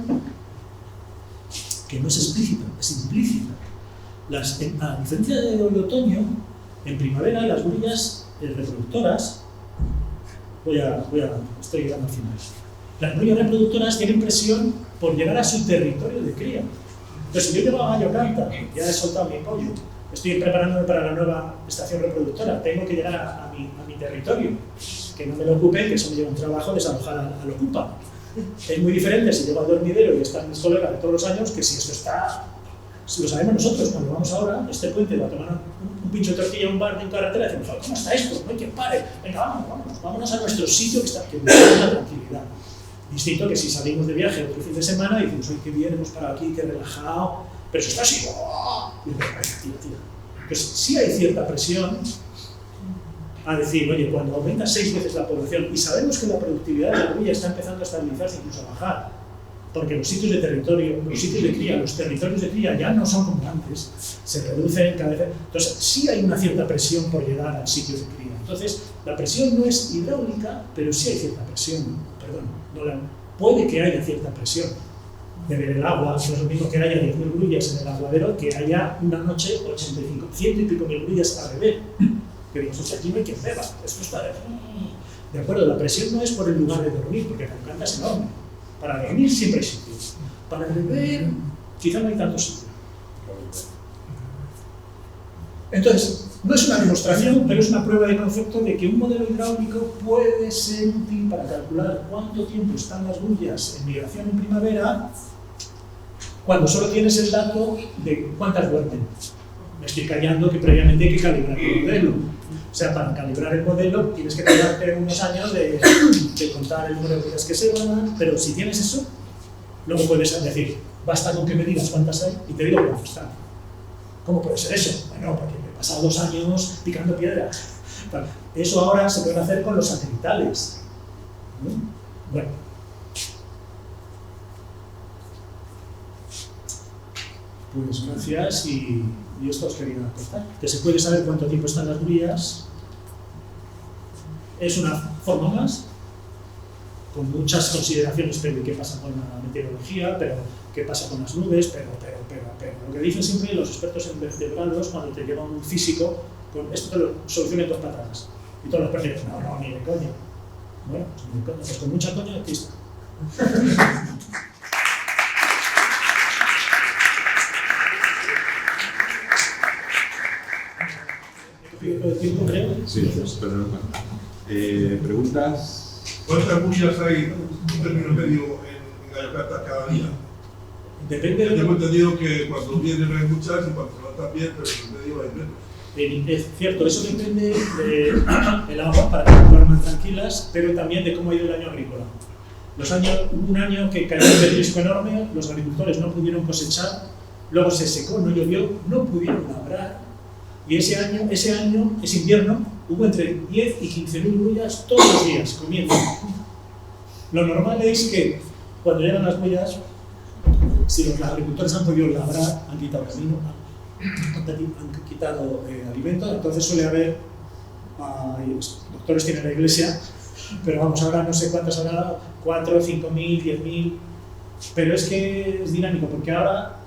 que no es explícita, es implícita. A diferencia del otoño, en primavera las grullas reproductoras, estoy llegando al final. Las grullas reproductoras tienen presión por llegar a su territorio de cría. Entonces, si yo llego a Gallo-Canta, ya he soltado mi pollo, estoy preparándome para la nueva estación reproductora, tengo que llegar a mi territorio, que no me lo ocupe, que eso me lleva un trabajo desalojar al ocupa. Es muy diferente si llego al dormidero y están mis colegas de todos los años que si esto está, si lo sabemos nosotros, cuando vamos ahora, este puente va a tomar un pincho de tortilla a un bar de carretera y decimos, ¿cómo está esto? No hay quien pare, venga, vámonos a nuestro sitio que buscamos la tranquilidad. Distinto que si salimos de viaje otro fin de semana y decimos, oye, qué bien, hemos parado aquí, qué relajado, pero si está así, y tira. Pues sí hay cierta presión a decir, oye, cuando aumenta 6 veces la población y sabemos que la productividad de la grulla está empezando a estabilizarse, incluso a bajar, porque los sitios de territorio, los sitios de cría, los territorios de cría ya no son como antes, se reducen cada vez. Entonces, sí hay una cierta presión por llegar al sitio de cría. Entonces, la presión no es hidráulica, pero sí hay cierta presión. Puede que haya cierta presión. Beber el agua, no es lo mismo que haya 10.000 grullas en el aguadero que haya una noche 85, 100 y pico mil grullas a beber. Que digamos, aquí no hay quien beba, esto está de acuerdo, la presión no es por el lugar de dormir, porque Gallo-Canta es enorme. Para dormir siempre hay sitio. Para beber, quizá no hay tanto sitio. Entonces, no es una demostración, pero es una prueba de concepto de que un modelo hidráulico puede ser útil para calcular cuánto tiempo están las grullas en migración en primavera cuando solo tienes el dato de cuántas duermen. Me estoy callando que previamente hay que calibrar el modelo. O sea, para calibrar el modelo tienes que tardarte unos años de contar el número de grullas que se van, pero si tienes eso, luego puedes decir, basta con que me digas cuántas hay y te digo cuántas están. ¿Cómo puede ser eso? Bueno, porque me he pasado 2 años picando piedra. Eso ahora se puede hacer con los satelitales. Bueno, Pues gracias y esto os quería contar. Que se puede saber cuánto tiempo están las grullas. Es una forma más, con muchas consideraciones de qué pasa con la meteorología, pero qué pasa con las nubes, pero. Lo que dicen siempre los expertos en vertebrados cuando te lleva un físico, con esto te lo soluciona en 2 patadas. Y todos los perros dicen, no, ni de coña. Bueno, pues ni de coña, pues con mucha coña aquí está. ¿He tiempo, creo? Sí, perdón. ¿Preguntas? ¿Cuántas grullas hay en término medio en Gallo Canta cada día? Depende de... Tengo entendido que cuando vienen hay muchas y cuando se van también, pero en medio hay menos. Es cierto, eso depende del agua para que duerman tranquilas, pero también de cómo ha ido el año agrícola. Hubo un año que cayó un pedrisco enorme, los agricultores no pudieron cosechar, luego se secó, no llovió, no pudieron labrar, y ese invierno, hubo entre 10 y 15.000 grullas todos los días, comiendo. Lo normal es que cuando llegan las grullas, si los agricultores han podido labrar, han quitado camino, han quitado alimento, entonces suele haber, doctores tiene la iglesia, pero vamos, ahora no sé cuántas habrá, 4, 5.000, 10.000, pero es que es dinámico, porque ahora,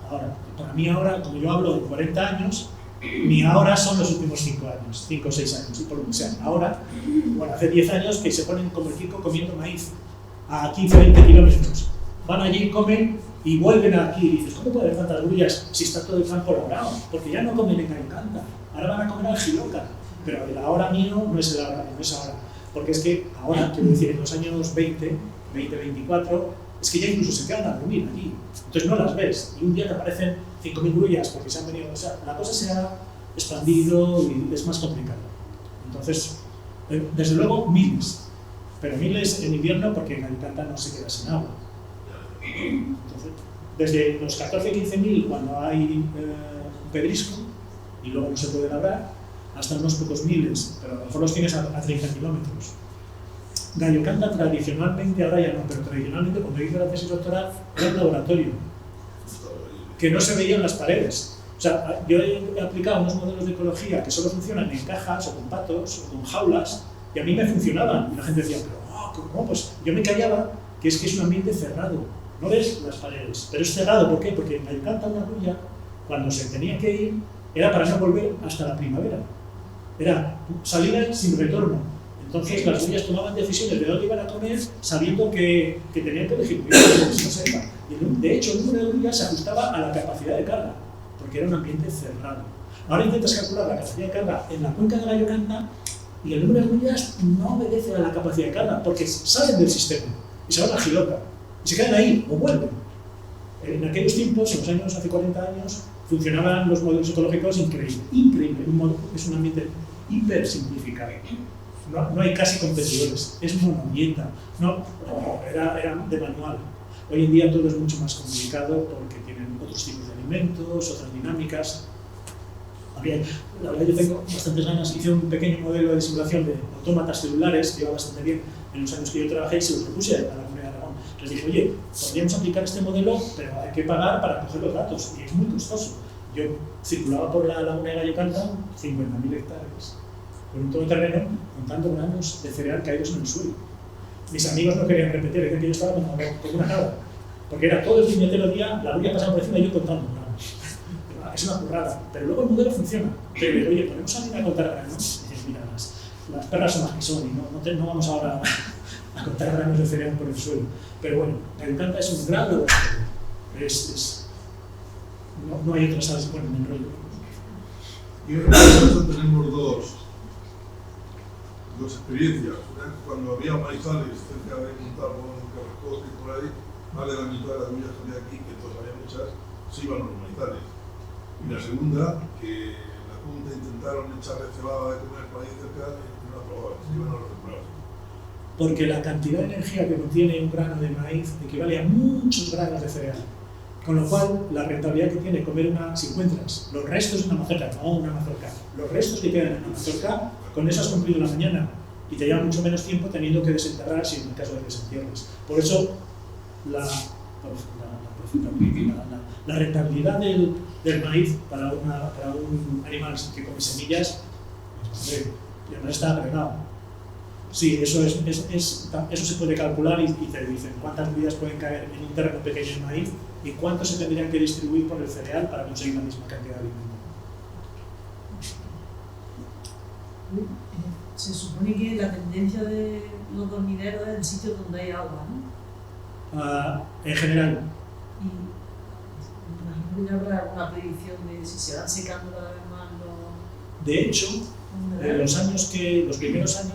para mí ahora, como yo hablo de 40 años, mi ahora son los últimos 5 años, 5 o 6 años, y por lo que sea, ahora, bueno, hace 10 años que se ponen como el Kiko comiendo maíz a 15 o 20 kilómetros, van allí, comen y vuelven aquí, y dices, ¿cómo puede haber tantas grullas si está todo el campo labrado? Porque ya no comen en Gallo Canta, ahora van a comer al Giloca, pero el ahora mío no es el ahora, no es ahora, porque es que ahora, quiero decir, en los años 24, es que ya incluso se quedan a dormir allí, entonces no las ves, y un día te aparecen 5.000 grullas porque se han venido, o sea, la cosa se ha expandido y es más complicado. Entonces, desde luego, miles, pero miles en invierno porque en Gallo Canta no se queda sin agua. Entonces, desde los 14 o 15.000 cuando hay un pedrisco y luego no se puede labrar, hasta unos pocos miles, pero a lo mejor los tienes a 30 kilómetros. Gallo Canta tradicionalmente, ahora ya no, pero tradicionalmente cuando hice la tesis doctoral era un laboratorio que no se veían las paredes. O sea, yo he aplicado unos modelos de ecología que solo funcionan en cajas o con patos o con jaulas y a mí me funcionaban. Y la gente decía, pero ¿cómo? Pues yo me callaba que es un ambiente cerrado. No ves las paredes, pero es cerrado. ¿Por qué? Porque en Gallo Canta una grulla, cuando se tenía que ir, era para no volver hasta la primavera. Era salida sin retorno. Entonces las grullas tomaban decisiones de dónde iban a comer sabiendo que tenían que elegir. Y de hecho el número de grullas se ajustaba a la capacidad de carga, porque era un ambiente cerrado. Ahora intentas calcular la capacidad de carga en la cuenca de Gallo Canta y el número de grullas no obedece a la capacidad de carga, porque salen del sistema y se van a Giloca y se quedan ahí o vuelven. En aquellos tiempos, en los años, hace 40 años, funcionaban los modelos ecológicos increíble. Es un ambiente hiper simplificado. No hay casi competidores, es monodieta, era de manual. Hoy en día todo es mucho más complicado porque tienen otros tipos de alimentos, otras dinámicas. La verdad yo tengo bastantes ganas, hice un pequeño modelo de simulación de autómatas celulares que iba bastante bien en los años que yo trabajé y se lo propuse a la Comunidad de Aragón. Les dije, oye, podríamos aplicar este modelo, pero hay que pagar para coger los datos y es muy costoso. Yo circulaba por la laguna de Gallo Canta, 50.000 hectáreas, con un todoterreno contando granos de cereal caídos en el suelo. Mis amigos no querían repetir, decían que yo estaba como una nada, porque era todo el puñetero día, la grulla pasaba por encima y yo contando granos. Es una currada, pero luego el modelo funciona. Pero digo, oye, ¿ponemos a alguien a contar granos? Y dices, mira, las perras son las que son y no vamos ahora a contar granos de cereal por el suelo. Pero bueno, Gallo Canta es un gran laboratorio. No hay otras aves que ponen en rollo. Y en nosotros tenemos dos experiencias. Una es cuando había maizales cerca de Montalvo, en Carrascoz y por ahí, más de la mitad de las villas que había aquí, que todas había muchas, se iban los maizales. Y la segunda, que la Junta intentaron echarle cebada de comer por ahí cerca y no aprobaban, se iban a los sembrados. Porque la cantidad de energía que contiene un grano de maíz equivale a muchos granos de cereal. Con lo cual, la rentabilidad que tiene comer si encuentras los restos de una mazorca, no una mazorca, los restos que quedan en una mazorca, con eso has cumplido la mañana y te lleva mucho menos tiempo teniendo que desenterrar si en el caso de que desentierres. Por eso, la rentabilidad del maíz para un animal que come semillas, ya no está agregado. Sí, eso se puede calcular y te dicen cuántas grullas pueden caer en un terreno pequeño de maíz y cuánto se tendrían que distribuir por el cereal para conseguir la misma cantidad de alimento. Se supone que la tendencia de los dormideros es el sitio donde hay agua, ¿no? En general. Y imagino que habrá alguna predicción de si se van secando cada vez más los... De hecho, los primeros años,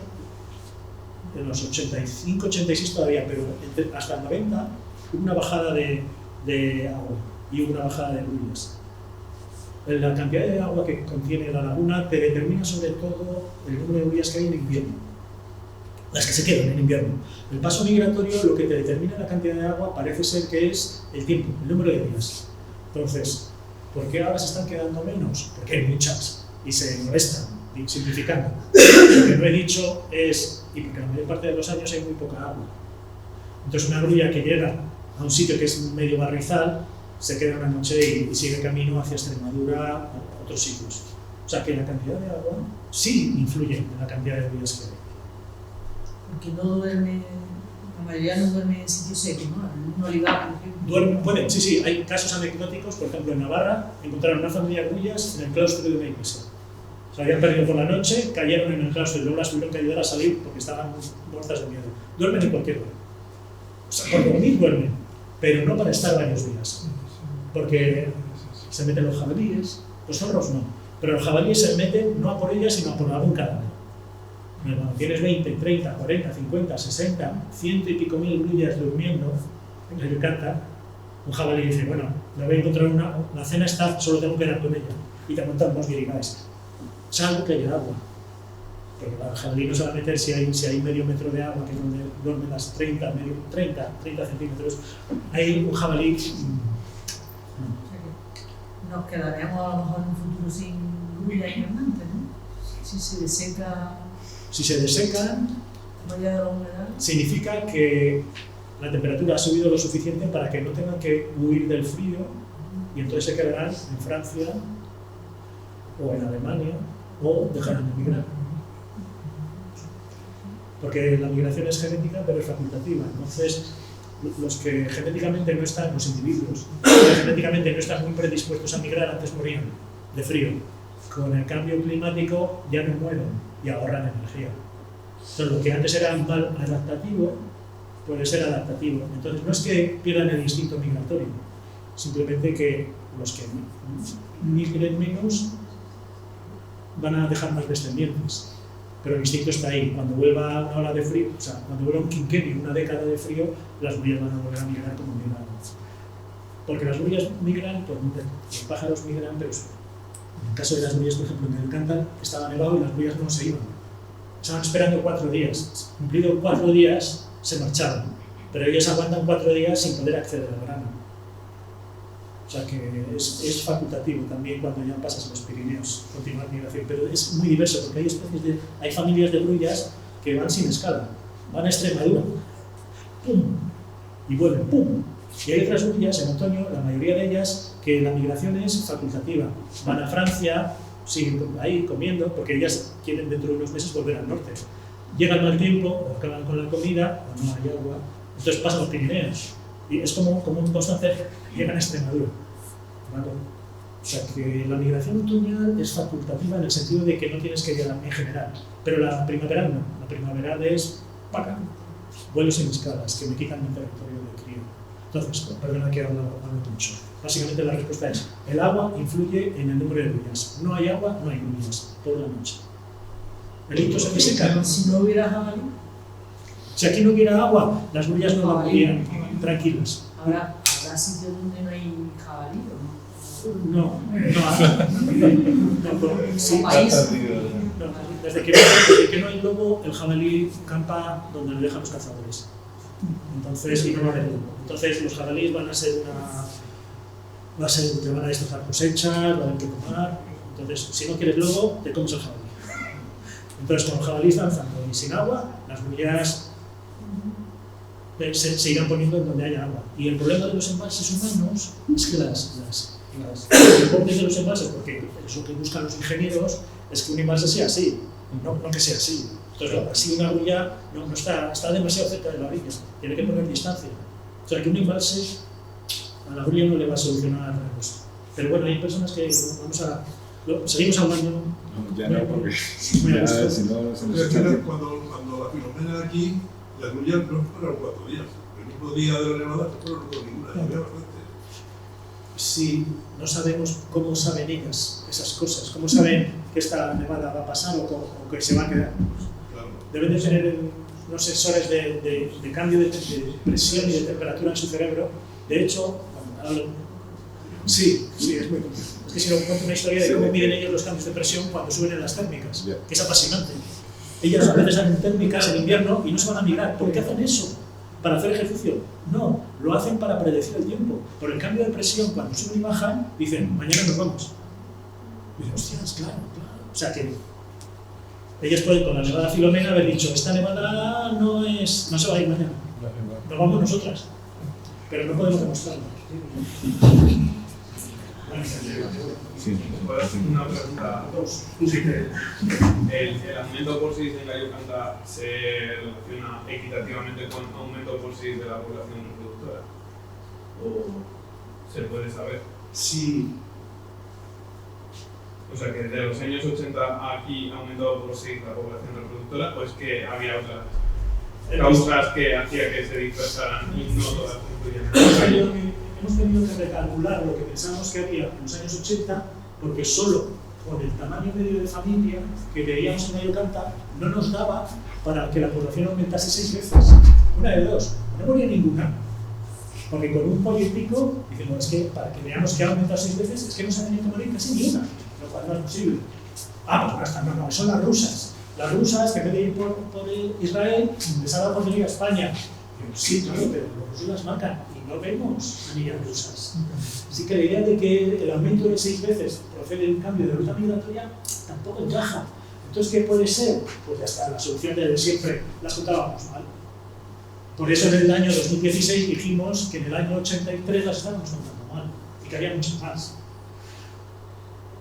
en los 85, 86 todavía, pero hasta el 90 hubo una bajada de agua y hubo una bajada de grullas. La cantidad de agua que contiene la laguna te determina sobre todo el número de grullas que hay en invierno, las que se quedan en invierno. El paso migratorio, lo que te determina la cantidad de agua parece ser que es el tiempo, el número de días. Entonces, ¿por qué ahora se están quedando menos? Porque hay muchas y se molestan, simplificando. Lo que no he dicho es, y porque la mayor parte de los años hay muy poca agua. Entonces una grulla que llega a un sitio que es medio barrizal, se queda una noche y sigue camino hacia Extremadura o otros sitios. O sea que la cantidad de agua sí influye en la cantidad de grullas que hay. Porque no duerme, la mayoría no duerme en sitios secos, ¿no? En un olivar, por ejemplo. Pueden, sí, hay casos anecdóticos, por ejemplo en Navarra encontraron una familia de grullas en el claustro de una iglesia. Se habían perdido por la noche, cayeron en el claustro y luego las tuvieron que ayudar a salir porque estaban muertas de miedo. Duermen en cualquier hora. O sea, por dormir duermen, pero no para estar varios días. Porque se meten los jabalíes, los zorros no, pero los jabalíes se meten no a por ellas sino a por algún cadáver. Cuando tienes 20, 30, 40, 50, 60, 100 y pico mil grullas durmiendo, que le encanta, un jabalí dice, bueno, me voy a encontrar la cena está, solo tengo que dar con ella, y te montan unos guirigais. Salvo que haya agua, porque el jabalí no se va a meter si hay medio metro de agua, que es donde duermen las 30 centímetros, hay un jabalí. Nos quedaremos a lo mejor en un futuro sin grulla invernante, ¿no? Si se deseca... Si se desecan, vaya de la humedad, significa que la temperatura ha subido lo suficiente para que no tengan que huir del frío y entonces se quedarán en Francia o en Alemania o dejarán de migrar. Porque la migración es genética pero es facultativa. Entonces, los que genéticamente no están, los individuos, que genéticamente no están muy predispuestos a migrar, antes morían de frío. Con el cambio climático ya no mueren y ahorran energía. Entonces, lo que antes era mal adaptativo, puede ser adaptativo. Entonces, no es que pierdan el instinto migratorio, simplemente que los que migren menos van a dejar más descendientes. Pero el instinto está ahí. Cuando vuelva una ola de frío, o sea, cuando vuelva un quinquenio, una década de frío, las grullas van a volver a migrar como migraron. Porque las grullas migran, los pájaros migran, pero en el caso de las grullas, por ejemplo, en el Cantal estaba nevado y las grullas no se iban. Estaban esperando 4 días. Cumplido 4 días, se marchaban. Pero ellos aguantan 4 días sin poder acceder al grano. O sea que es facultativo también cuando ya pasas los Pirineos, continuar migración, pero es muy diverso porque hay familias de grullas que van sin escala, van a Extremadura, ¡pum! Y vuelven, ¡pum! Y hay otras grullas en otoño, la mayoría de ellas, que la migración es facultativa, van a Francia, siguen ahí comiendo, porque ellas quieren dentro de unos meses volver al norte. Llega el mal tiempo, o acaban con la comida, o no hay agua, entonces pasan los Pirineos. Y es como un constante, llegan a Extremadura. ¿Vale? O sea que la migración otoñal es facultativa en el sentido de que no tienes que llegar en general. Pero la primavera no. La primavera es ¡paca! Vuelos sin escalas que me quitan mi territorio de cría. Entonces, perdona que he hablado mucho. Básicamente la respuesta es: el agua influye en el número de grullas. No hay agua, no hay grullas. Por la noche. El hito se deseca. Si no hubiera jabalí. Si aquí no hubiera agua, las grullas no morirían tranquilas. ¿Habrá sitios donde no hay jabalí o no? No, sí, desde que no hay lobo, el jabalí campa donde le dejan los cazadores. Entonces, y no va a haber lobo. Entonces, los jabalíes van a te van a destrozar cosechas, van a haber que tomar. Entonces, si no quieres lobo, te comes el jabalí. Entonces, con los jabalíes danzando y sin agua, las grullas se irán poniendo en donde haya agua. Y el problema de los embalses humanos es que los bordes de los embalses, porque es lo que buscan los ingenieros, es que un embalse sea así, no que sea así. Entonces, así una grulla no está demasiado cerca de la orilla, tiene que poner distancia. O sea, que un embalse a la grulla no le va a solucionar nada de esto. Pero bueno, hay personas que seguimos hablando. No, ya no, porque ya, si no se nos echa el tiempo. Cuando la Filomena de aquí, las grullas no fueron 4 días. El mismo día de la nevada no fueron ninguna, había bastante. Si no sabemos cómo saben ellas esas cosas, cómo saben que esta nevada va a pasar o que se va a quedar. Claro. Deben de tener unos sensores de cambio de presión y de temperatura en su cerebro. De hecho, sí, es muy complejo. Es que si no cuento una historia de cómo miden ellos los cambios de presión cuando suben en las térmicas, que es apasionante. Ellas a veces hacen térmicas en invierno y no se van a migrar. ¿Por qué hacen eso? ¿Para hacer ejercicio? No, lo hacen para predecir el tiempo. Por el cambio de presión, cuando suben y bajan, dicen, mañana nos vamos. Y dicen, hostias, claro. O sea que ellas pueden con la nevada Filomena haber dicho, esta nevada no se va a ir mañana. Nos vamos nosotras. Pero no podemos demostrarlo. Sí. Una pregunta. Sí, el aumento por 6 en Gallo Canta se relaciona equitativamente con aumento por 6 de la población reproductora. ¿O se puede saber? Sí. O sea, que desde los años 80 aquí ha aumentado por 6 la población reproductora, o es que había otras causas que hacían que se dispersaran y no todas confluían. Hemos tenido que recalcular lo que pensábamos que había en los años 80, porque solo con el tamaño medio de familia que veíamos en Gallo Canta no nos daba para que la población aumentase 6 veces. Una de dos, no moría ninguna. Porque con un pollo y pico, decimos, es que para que veamos que ha aumentado 6 veces, es que no se ha tenido que morir casi ni una, lo cual no es posible. Pues hasta no, son las rusas. Las rusas, que en vez de ir por Israel, les ha dado por venir a España. Sí, claro, pero los rusos las marcan y no vemos anillas rusas. Así que la idea de que el aumento de 6 veces procede de un cambio de ruta migratoria tampoco encaja. Entonces, ¿qué puede ser? Pues ya está, la solución de siempre las contábamos mal. Por eso en el año 2016 dijimos que en el año 83 las estábamos contando mal y que había mucho más.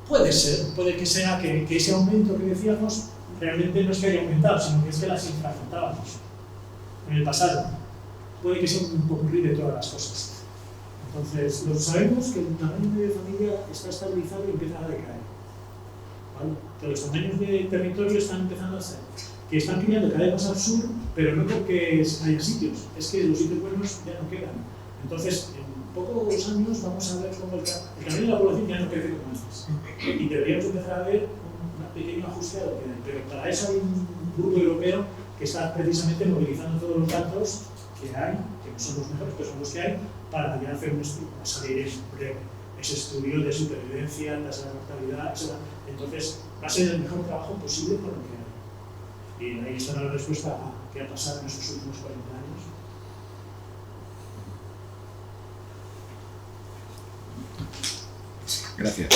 Puede ser, puede que sea que ese aumento que decíamos realmente no es que haya aumentado, sino que es que las infracontábamos en el pasado. Puede que sea un popurrí de todas las cosas. Entonces, lo sabemos que el tamaño de familia está estabilizado y empieza a decaer. ¿Vale? Que los tamaños de territorio están empezando a ser, que están criando cada vez más al sur, pero no porque haya sitios, es que los sitios buenos ya no quedan. Entonces, en pocos años vamos a ver cómo el tamaño de la población ya no crece como antes. Y deberíamos empezar a ver un pequeño ajuste a lo que hay. Pero para eso hay un grupo europeo que está precisamente movilizando todos los datos que hay, que no son los mejores, pero son los que hay, para ya hacer un estudio, a salir ese estudio de supervivencia, tasa de mortalidad, etc. Entonces, va a ser el mejor trabajo posible con lo que hay. Y ahí está la respuesta a qué ha pasado en estos últimos 40 años. Gracias.